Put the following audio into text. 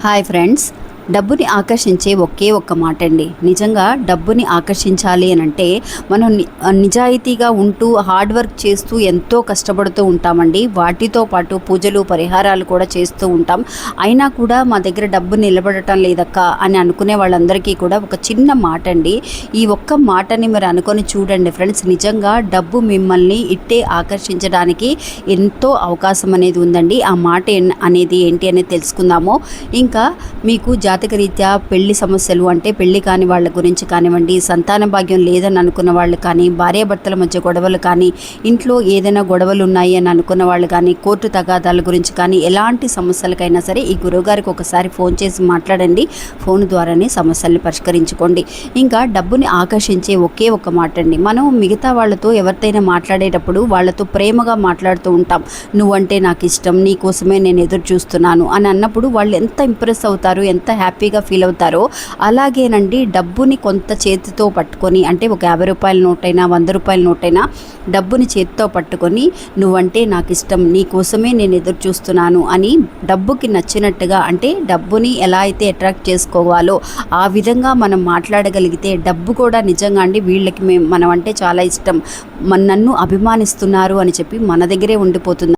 Hi friends, డబ్బుని ఆకర్షించే ఒకే ఒక్క మాట అండి. నిజంగా డబ్బుని ఆకర్షించాలి అని అంటే మనం నిజాయితీగా ఉంటూ హార్డ్ వర్క్ చేస్తూ ఎంతో కష్టపడుతూ ఉంటామండి. వాటితో పాటు పూజలు పరిహారాలు కూడా చేస్తూ ఉంటాం. అయినా కూడా మా దగ్గర డబ్బు నిలబడటం లేదక్క అని అనుకునే వాళ్ళందరికీ కూడా ఒక చిన్న మాట అండి. ఈ ఒక్క మాటని మీరు అనుకొని చూడండి ఫ్రెండ్స్. నిజంగా డబ్బు మిమ్మల్ని ఇట్టే ఆకర్షించడానికి ఎంతో అవకాశం అనేది ఉందండి. ఆ మాట అనేది ఏంటి అనేది తెలుసుకుందాము. ఇంకా మీకు జాతకరీత్యా పెళ్లి సమస్యలు అంటే పెళ్లి కాని వాళ్ళ గురించి కానివ్వండి, సంతాన భాగ్యం లేదని అనుకున్న వాళ్ళు కానీ, భార్యాభర్తల మధ్య గొడవలు కానీ, ఇంట్లో ఏదైనా గొడవలు ఉన్నాయి అని అనుకున్న వాళ్ళు కానీ, కోర్టు తగాదాల గురించి కానీ, ఎలాంటి సమస్యలకైనా సరే ఈ గురువుగారికి ఒకసారి ఫోన్ చేసి మాట్లాడండి. ఫోన్ ద్వారానే సమస్యల్ని పరిష్కరించుకోండి. ఇంకా డబ్బుని ఆకర్షించే ఒకే ఒక మాట అండి. మనం మిగతా వాళ్ళతో ఎవరితోనైనా మాట్లాడేటప్పుడు వాళ్ళతో ప్రేమగా మాట్లాడుతూ ఉంటాం. నువ్వంటే నాకు ఇష్టం, నీ కోసమే నేను ఎదురు చూస్తున్నాను అని అన్నప్పుడు వాళ్ళు ఎంత ఇంప్రెస్ అవుతారు, ఎంత హ్యాపీగా ఫీల్ అవుతారో అలాగేనండి డబ్బుని కొంత చేతితో పట్టుకొని, అంటే ఒక 50 రూపాయల నోటైనా 100 రూపాయల నోటైనా డబ్బుని చేతితో పట్టుకొని నువ్వంటే నాకు ఇష్టం, నీ కోసమే నేను ఎదురు చూస్తున్నాను అని డబ్బుకి నచ్చినట్టుగా, అంటే డబ్బుని ఎలా అయితే అట్రాక్ట్ చేసుకోవాలో ఆ విధంగా మనం మాట్లాడగలిగితే డబ్బు కూడా నిజంగా అండి వీళ్ళకి మనం అంటే చాలా ఇష్టం, నన్ను అభిమానిస్తున్నారు అని చెప్పి మన దగ్గరే ఉండిపోతుంది.